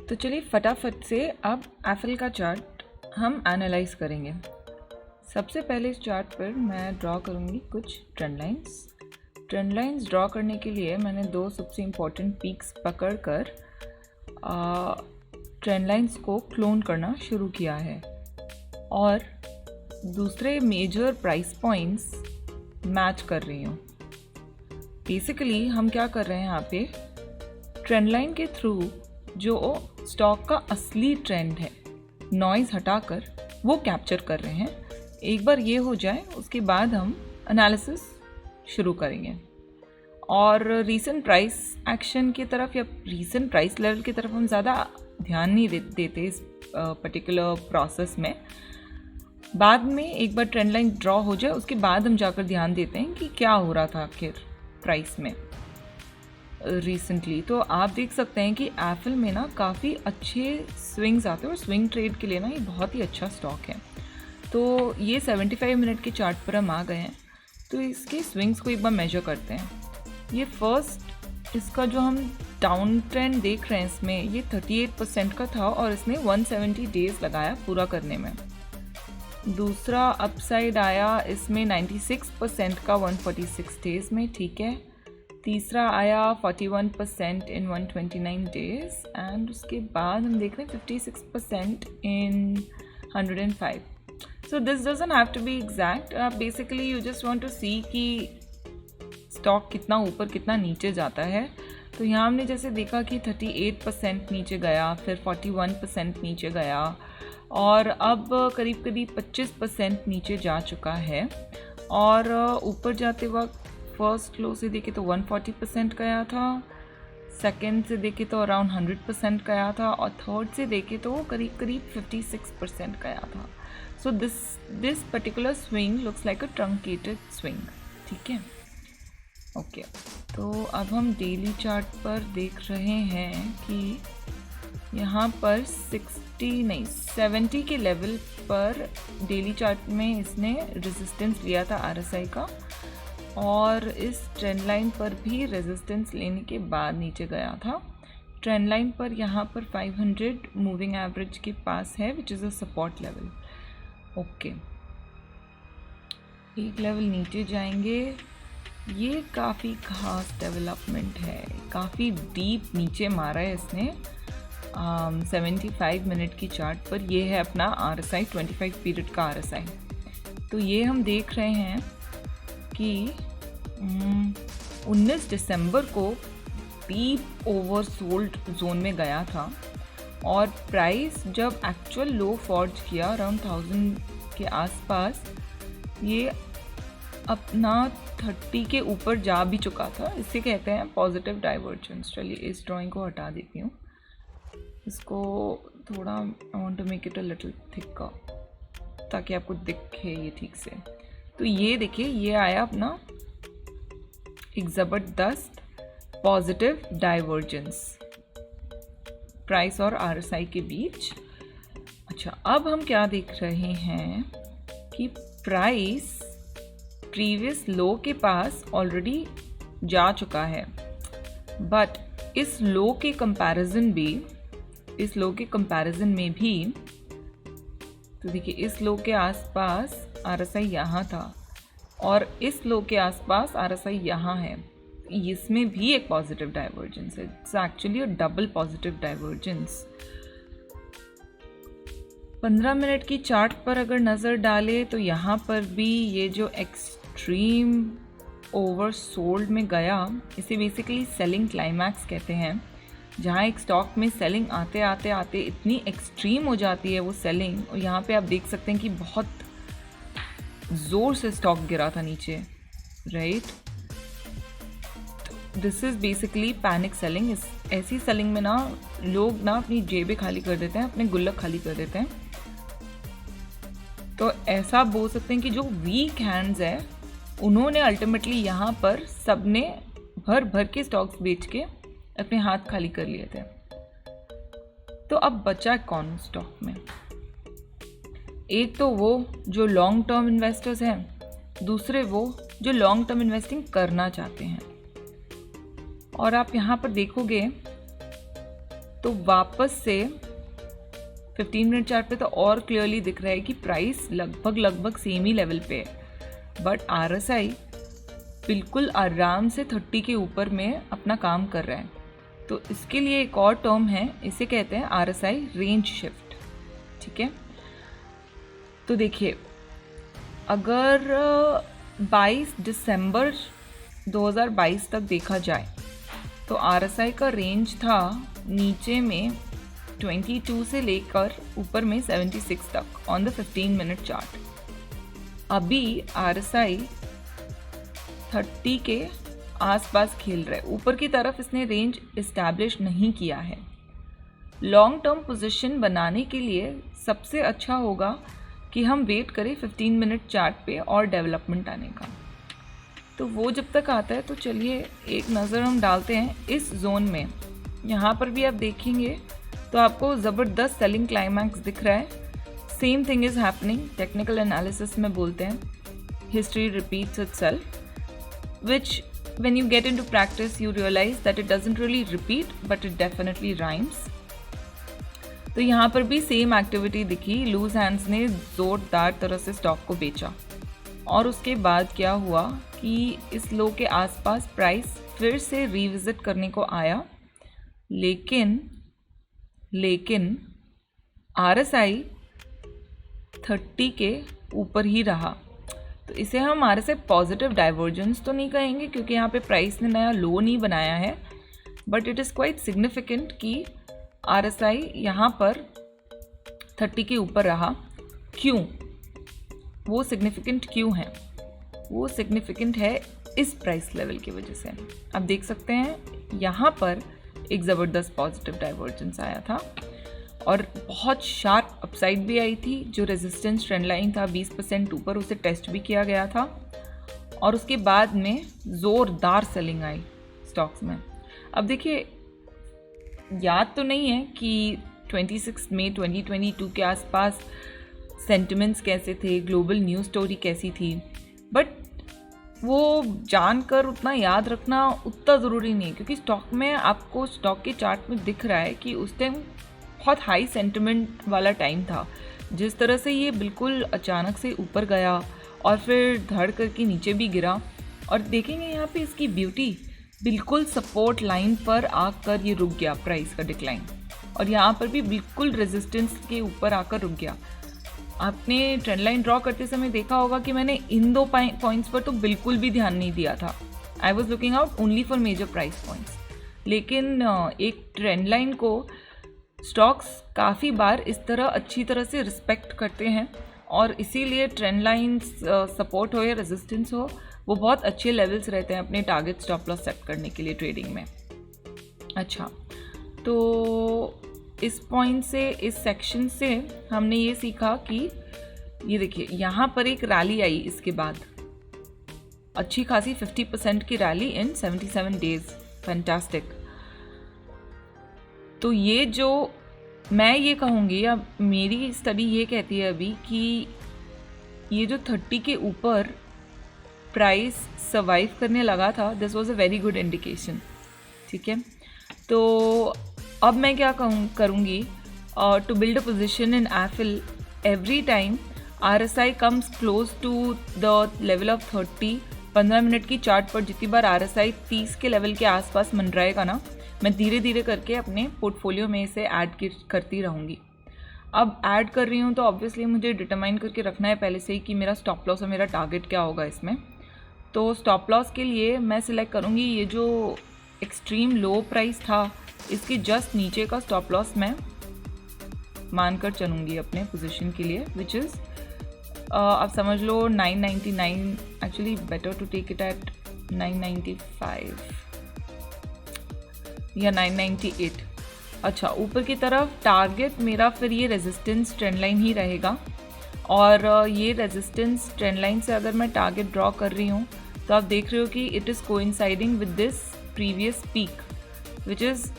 तो चलिए फटाफट से अब एप्पल का चार्ट हम एनालाइज करेंगे। सबसे पहले इस चार्ट पर मैं ड्रॉ करूँगी कुछ trend lines. Trend lines draw करने के लिए मैंने दो सबसे इम्पॉर्टेंट पीक्स पकड़कर ट्रेंड लाइंस को क्लोन करना शुरू किया है और दूसरे मेजर प्राइस पॉइंट्स मैच कर रही हूँ। बेसिकली हम क्या कर रहे हैं यहाँ पे, ट्रेंड लाइन के थ्रू जो स्टॉक का असली ट्रेंड है, नॉइज़ हटाकर वो कैप्चर कर रहे हैं। एक बार ये हो जाए उसके बाद हम एनालिसिस शुरू करेंगे और रीसेंट प्राइस एक्शन की तरफ या रीसेंट प्राइस लेवल की तरफ हम ज़्यादा ध्यान नहीं देते इस पर्टिकुलर प्रोसेस में। बाद में एक बार ट्रेंड लाइन ड्रॉ हो जाए उसके बाद हम जाकर ध्यान देते हैं कि क्या हो रहा था आखिर प्राइस में रिसेंटली। तो आप देख सकते हैं कि एप्पल में ना काफ़ी अच्छे स्विंग्स आते हैं और स्विंग ट्रेड के लिए ना ये बहुत ही अच्छा स्टॉक है। तो ये 75 मिनट के चार्ट पर हम आ गए हैं, तो इसके स्विंग्स को एक बार मेजर करते हैं। ये फर्स्ट इसका जो हम डाउन ट्रेंड देख रहे हैं इसमें ये 38% का था और इसने 170 डेज़ लगाया पूरा करने में। दूसरा अपसाइड आया इसमें 96% का 146 डेज़ में, ठीक है। तीसरा आया 41% इन 129 डेज़ एंड उसके बाद हम देख रहे हैं 56% in 105। So this doesn't have to be exact, basically you just want to see कि स्टॉक कितना ऊपर कितना नीचे जाता है। तो यहाँ हमने जैसे देखा कि 38% नीचे गया, फिर 41% नीचे गया और अब करीब करीब 25% नीचे जा चुका है। और ऊपर जाते वक्त फर्स्ट लो से देखे तो 140% गया था, सेकंड से देखे तो अराउंड 100% गया था और थर्ड से देखे तो करीब करीब 56% गया था। So this particular swing looks like a truncated swing, ठीक है। ओके, तो अब हम डेली चार्ट पर देख रहे हैं कि यहाँ पर 70 के लेवल पर डेली चार्ट में इसने रेजिस्टेंस लिया था RSI का और इस ट्रेंड लाइन पर भी रेजिस्टेंस लेने के बाद नीचे गया था। ट्रेंड लाइन पर यहाँ पर 500 मूविंग एवरेज के पास है which is a support level. Okay, एक लेवल नीचे जाएंगे। ये काफ़ी खास डेवलपमेंट है, काफ़ी डीप नीचे मारा है इसने 75 मिनट की चार्ट पर। ये है अपना RSI 25 पीरियड का RSI। तो ये हम देख रहे हैं कि 19 दिसंबर को डीप ओवरसोल्ड जोन में गया था और प्राइस जब एक्चुअल लो फॉर्ज किया अराउंड 1000 के आसपास, ये अपना 30 के ऊपर जा भी चुका था। इसे कहते हैं पॉजिटिव डाइवर्जेंस। चलिए इस ड्राइंग को हटा देती हूँ, इसको थोड़ा I want to make it a little thicker ताकि आपको दिखे ये ठीक से। तो ये देखिए, ये आया अपना एक ज़बरदस्त पॉजिटिव डाइवर्जेंस प्राइस और RSI के बीच। अच्छा, अब हम क्या देख रहे हैं कि प्राइस प्रीवियस लो के पास ऑलरेडी जा चुका है, बट इस लो के कंपैरिजन में भी तो देखिए इस लो के आसपास RSI यहाँ था और इस लो के आसपास RSI यहाँ है। इसमें भी एक पॉजिटिव डाइवर्जेंस है। It's actually a double positive divergence. 15 minute की चार्ट पर अगर नज़र डालें तो यहाँ पर भी ये जो एक्सट्रीम ओवरसोल्ड में गया, इसे बेसिकली सेलिंग क्लाइमैक्स कहते हैं, जहाँ एक स्टॉक में सेलिंग आते आते आते इतनी एक्सट्रीम हो जाती है वो सेलिंग। और यहाँ पे आप देख सकते हैं कि बहुत ज़ोर से स्टॉक गिरा था नीचे, right. This is basically panic selling. इस ऐसी सेलिंग में ना लोग ना अपनी जेबें खाली कर देते हैं, अपने गुल्लक खाली कर देते हैं। तो ऐसा बोल सकते हैं कि जो वीक हैंड्स है उन्होंने अल्टीमेटली यहाँ पर सबने भर भर के स्टॉक्स बेच के अपने हाथ खाली कर लिए थे। तो अब बचा कौन स्टॉक में? एक तो वो जो लॉन्ग टर्म इन्वेस्टर्स हैं, दूसरे वो जो लॉन्ग टर्म इन्वेस्टिंग करना चाहते हैं। और आप यहाँ पर देखोगे तो वापस से 15 मिनट चार्ट पे तो और क्लियरली दिख रहा है कि प्राइस लगभग सेम ही लेवल पे है, बट RSI बिल्कुल आराम से 30 के ऊपर में अपना काम कर रहा है। तो इसके लिए एक और टर्म है, इसे कहते हैं RSI रेंज शिफ्ट। ठीक है, तो देखिए अगर 22 दिसंबर 2022 तक देखा जाए तो RSI का रेंज था नीचे में 22 से लेकर ऊपर में 76 तक ऑन द 15 मिनट चार्ट। अभी RSI 30 के आसपास खेल रहा है, ऊपर की तरफ इसने रेंज इस्टेब्लिश नहीं किया है। लॉन्ग टर्म पोजीशन बनाने के लिए सबसे अच्छा होगा कि हम वेट करें 15 मिनट चार्ट पे और डेवलपमेंट आने का। तो वो जब तक आता है तो चलिए एक नज़र हम डालते हैं इस जोन में। यहाँ पर भी आप देखेंगे तो आपको ज़बरदस्त सेलिंग क्लाइमैक्स दिख रहा है। Same thing is happening, technical analysis में बोलते हैं history repeats itself, which when you get into practice you realize that it doesn't really repeat but it definitely rhymes। तो यहाँ पर भी सेम एक्टिविटी दिखी, लूज हैंड्स ने ज़ोरदार तरह से स्टॉक को बेचा और उसके बाद क्या हुआ कि इस लो के आसपास प्राइस फिर से रिविजिट करने को आया, लेकिन RSI 30 के ऊपर ही रहा। तो इसे हम RSI पॉजिटिव डाइवर्जेंस तो नहीं कहेंगे क्योंकि यहाँ पे प्राइस ने नया लो नहीं बनाया है, but it is quite significant कि RSI यहाँ पर 30 के ऊपर रहा। क्यों? वो सिग्निफिकेंट क्यों है? वो सिग्निफिकेंट है इस प्राइस लेवल की वजह से। आप देख सकते हैं यहाँ पर एक ज़बरदस्त पॉजिटिव डाइवर्जेंस आया था और बहुत शार्प अपसाइड भी आई थी। जो रेजिस्टेंस ट्रेंड लाइन था 20% ऊपर, उसे टेस्ट भी किया गया था और उसके बाद में ज़ोरदार सेलिंग आई स्टॉक्स में। अब देखिए याद तो नहीं है कि 26 मई 2022 के आसपास सेंटिमेंट्स कैसे थे, ग्लोबल न्यूज़ स्टोरी कैसी थी, बट वो जानकर उतना याद रखना उतना ज़रूरी नहीं है क्योंकि स्टॉक में आपको स्टॉक के चार्ट में दिख रहा है कि उस टाइम बहुत हाई सेंटिमेंट वाला टाइम था। जिस तरह से ये बिल्कुल अचानक से ऊपर गया और फिर धड़ करके नीचे भी गिरा, और देखेंगे यहाँ पे इसकी ब्यूटी, बिल्कुल सपोर्ट लाइन पर आकर ये रुक गया प्राइस का डिक्लाइन और यहाँ पर भी बिल्कुल रेजिस्टेंस के ऊपर आकर रुक गया। आपने ट्रेंड लाइन ड्रॉ करते समय देखा होगा कि मैंने इन दो पॉइंट्स पर तो बिल्कुल भी ध्यान नहीं दिया था। I was looking out only for major price points. लेकिन एक ट्रेंड लाइन को स्टॉक्स काफ़ी बार इस तरह अच्छी तरह से रिस्पेक्ट करते हैं और इसीलिए ट्रेंड लाइन्स सपोर्ट हो या रेजिस्टेंस हो, वो बहुत अच्छे लेवल्स रहते हैं अपने टारगेट स्टॉप लॉस सेट करने के लिए ट्रेडिंग में। अच्छा, तो इस पॉइंट से, इस सेक्शन से हमने ये सीखा कि ये देखिए यहाँ पर एक रैली आई, इसके बाद अच्छी खासी 50% की रैली इन 77 डेज, फैंटास्टिक। तो ये जो मैं ये कहूँगी, या मेरी स्टडी ये कहती है अभी कि ये जो 30 के ऊपर प्राइस सर्वाइव करने लगा था, this was a very good indication. ठीक है, तो अब मैं क्या करूँगी, to build a position in Affle every time RSI comes close to the level of 30, 15 minute की चार्ट पर जितनी बार RSI 30 के लेवल के आसपास मंडराएगा ना, मैं धीरे धीरे करके अपने पोर्टफोलियो में इसे ऐड करती रहूँगी। अब ऐड कर रही हूँ तो ऑब्वियसली मुझे डिटरमाइन करके रखना है पहले से ही कि मेरा स्टॉप लॉस और मेरा टारगेट क्या होगा इसमें। तो स्टॉप लॉस के लिए मैं सिलेक्ट करूँगी ये जो एक्सट्रीम लो प्राइस था, इसके जस्ट नीचे का स्टॉप लॉस मैं मानकर चलूँगी अपने पोजीशन के लिए, विच इज़ आप समझ लो 999, actually better to take it at 995 या 998। अच्छा, ऊपर की तरफ टारगेट मेरा फिर ये रेजिस्टेंस ट्रेंड लाइन ही रहेगा और ये रेजिस्टेंस ट्रेंड लाइन से अगर मैं टारगेट ड्रॉ कर रही हूँ तो आप देख रहे हो कि it is coinciding with this previous peak, which is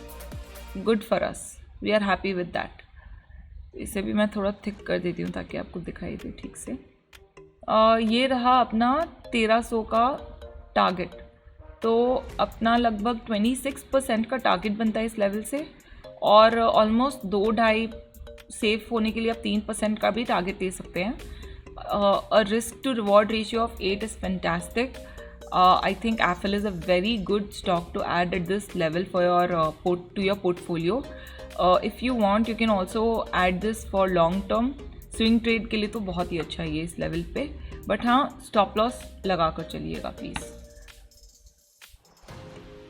good for us, we are happy with that. इसे भी मैं थोड़ा थिक कर देती हूँ ताकि आपको दिखाई दे ठीक से। ये रहा अपना 1300 का टारगेट, तो अपना लगभग 26% का टारगेट बनता है इस लेवल से और ऑलमोस्ट 2-2.5 सेफ होने के लिए आप 3% का भी टारगेट दे सकते हैं। A risk to reward ratio of 8 is fantastic. I think Affle is a very good stock to add at this level for your portfolio. If you want, you can also add this for long term. Swing trade के लिए तो बहुत ही अच्छा है ये इस level पे, but हाँ स्टॉप लॉस लगा कर चलिएगा प्लीज़.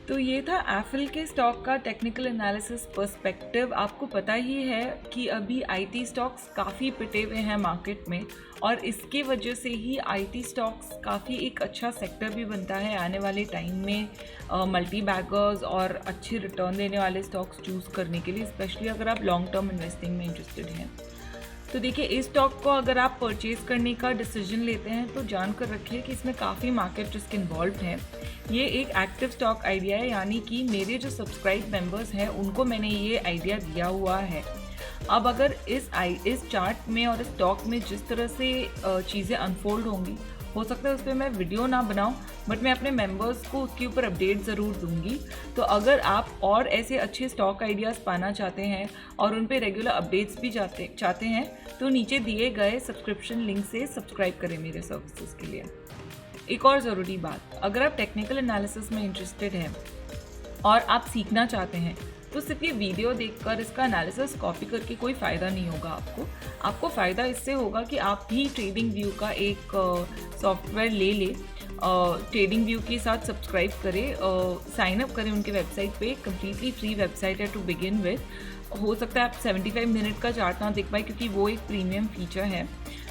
तो ये था एफिल के स्टॉक का टेक्निकल एनालिसिस पर्सपेक्टिव. आपको पता ही है कि अभी आईटी स्टॉक्स काफ़ी पिटे हुए हैं मार्केट में, और इसके वजह से ही आईटी स्टॉक्स काफ़ी एक अच्छा सेक्टर भी बनता है आने वाले टाइम में मल्टी बैगर्स और अच्छे रिटर्न देने वाले स्टॉक्स चूज़ करने के लिए, स्पेशली अगर आप लॉन्ग टर्म इन्वेस्टिंग में इंटरेस्टेड हैं. तो देखिए, इस स्टॉक को अगर आप परचेज़ करने का डिसीजन लेते हैं तो जानकर रखिए कि इसमें काफ़ी मार्केट रिस्क इन्वॉल्व है. ये एक एक्टिव स्टॉक आइडिया है, यानी कि मेरे जो सब्सक्राइब मेंबर्स हैं उनको मैंने ये आइडिया दिया हुआ है. अब अगर इस चार्ट में और इस स्टॉक में जिस तरह से चीज़ें अनफोल्ड होंगी, हो सकता है उस पर मैं वीडियो ना बनाऊं, बट मैं अपने मेंबर्स को उसके ऊपर अपडेट ज़रूर दूंगी. तो अगर आप और ऐसे अच्छे स्टॉक आइडियाज़ पाना चाहते हैं और उन पे रेगुलर अपडेट्स भी चाहते हैं, तो नीचे दिए गए सब्सक्रिप्शन लिंक से सब्सक्राइब करें मेरे सर्विसेज के लिए. एक और ज़रूरी बात, अगर आप टेक्निकल एनालिसिस में इंटरेस्टेड हैं और आप सीखना चाहते हैं, तो सिर्फ ये वीडियो देखकर इसका एनालिसिस कॉपी करके कोई फ़ायदा नहीं होगा. आपको फ़ायदा इससे होगा कि आप भी ट्रेडिंग व्यू का एक सॉफ्टवेयर ले लें, ट्रेडिंग व्यू के साथ सब्सक्राइब करें, साइन अप करें उनके वेबसाइट पे. कम्प्लीटली फ्री वेबसाइट है टू बिगिन विद. हो सकता है आप 75 मिनट का चार्ट ना देख पाए क्योंकि वो एक प्रीमियम फीचर है,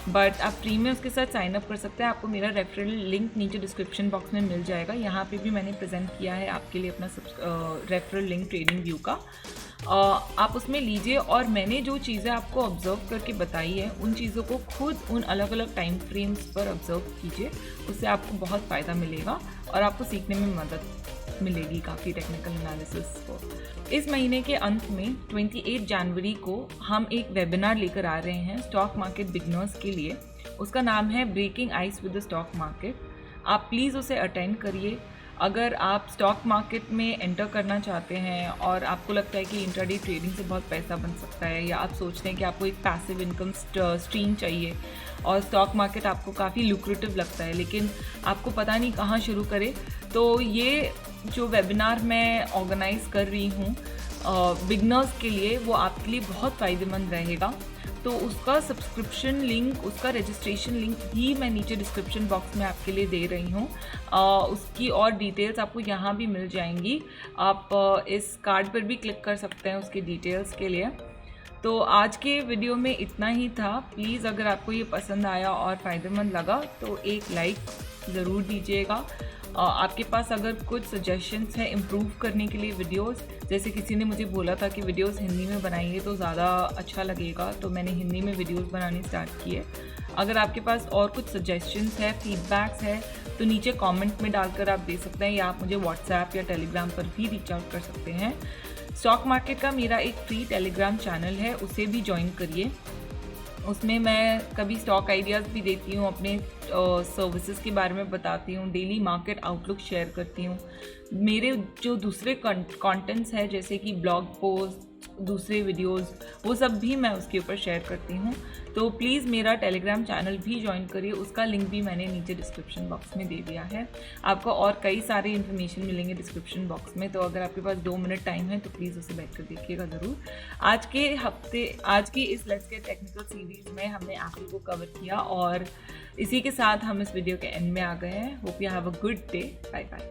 बट आप प्रीमियम उसके साथ साइन अप कर सकते हैं. आपको मेरा रेफरल लिंक नीचे डिस्क्रिप्शन बॉक्स में मिल जाएगा. यहाँ पे भी मैंने प्रेजेंट किया है आपके लिए अपना रेफरल लिंक ट्रेडिंग व्यू का. आप उसमें लीजिए और मैंने जो चीज़ें आपको ऑब्जर्व करके बताई है उन चीज़ों को खुद उन अलग अलग टाइम फ्रेम्स पर ऑब्जर्व कीजिए. उससे आपको बहुत फ़ायदा मिलेगा और आपको सीखने में मदद मिलेगी काफ़ी टेक्निकल एनालिसिस को. इस महीने के अंत में 28 जनवरी को हम एक वेबिनार लेकर आ रहे हैं स्टॉक मार्केट बिगनर्स के लिए. उसका नाम है breaking ice with the stock market. आप प्लीज़ उसे अटेंड करिए. अगर आप स्टॉक मार्केट में एंटर करना चाहते हैं और आपको लगता है कि इंट्राडे ट्रेडिंग से बहुत पैसा बन सकता है, या आप सोचते हैं कि आपको एक पैसिव इनकम स्ट्रीम चाहिए और स्टॉक मार्केट आपको काफ़ी लुक्रेटिव लगता है लेकिन आपको पता नहीं कहाँ शुरू करें, तो ये जो वेबिनार मैं ऑर्गेनाइज़ कर रही हूँ बिगनर्स के लिए, वो आपके लिए बहुत फ़ायदेमंद रहेगा. तो उसका सब्सक्रिप्शन लिंक, उसका रजिस्ट्रेशन लिंक भी मैं नीचे डिस्क्रिप्शन बॉक्स में आपके लिए दे रही हूँ. उसकी और डिटेल्स आपको यहाँ भी मिल जाएंगी. आप इस कार्ड पर भी क्लिक कर सकते हैं उसकी डिटेल्स के लिए. तो आज के वीडियो में इतना ही था. प्लीज़ अगर आपको ये पसंद आया और फ़ायदेमंद लगा तो एक लाइक ज़रूर दीजिएगा. आपके पास अगर कुछ सजेशंस हैं इम्प्रूव करने के लिए वीडियोस, जैसे किसी ने मुझे बोला था कि वीडियोस हिंदी में बनाइए तो ज़्यादा अच्छा लगेगा, तो मैंने हिंदी में वीडियोस बनानी स्टार्ट की है. अगर आपके पास और कुछ सजेशंस है, फीडबैक्स है, तो नीचे कमेंट में डालकर आप दे सकते हैं, या आप मुझे व्हाट्सएप या टेलीग्राम पर भी रीच आउट कर सकते हैं. स्टॉक मार्केट का मेरा एक फ्री टेलीग्राम चैनल है, उसे भी ज्वाइन करिए. उसमें मैं कभी स्टॉक आइडियाज़ भी देती हूँ, अपने सर्विसेज के बारे में बताती हूँ, डेली मार्केट आउटलुक शेयर करती हूँ. मेरे जो दूसरे कंटेंट्स हैं जैसे कि ब्लॉग पोस्ट, दूसरे वीडियोस, वो सब भी मैं उसके ऊपर शेयर करती हूँ. तो प्लीज़ मेरा टेलीग्राम चैनल भी ज्वाइन करिए. उसका लिंक भी मैंने नीचे डिस्क्रिप्शन बॉक्स में दे दिया है. आपको और कई सारे इन्फॉर्मेशन मिलेंगे डिस्क्रिप्शन बॉक्स में, तो अगर आपके पास 2 मिनट टाइम है तो प्लीज़ उसे बैठ कर देखिएगा ज़रूर. आज की इस लेट्स गेट टेक्निकल सीरीज़ में हमने एप्पल को कवर किया और इसी के साथ हम इस वीडियो के एंड में आ गए हैं. Hope you have a good day. Bye bye.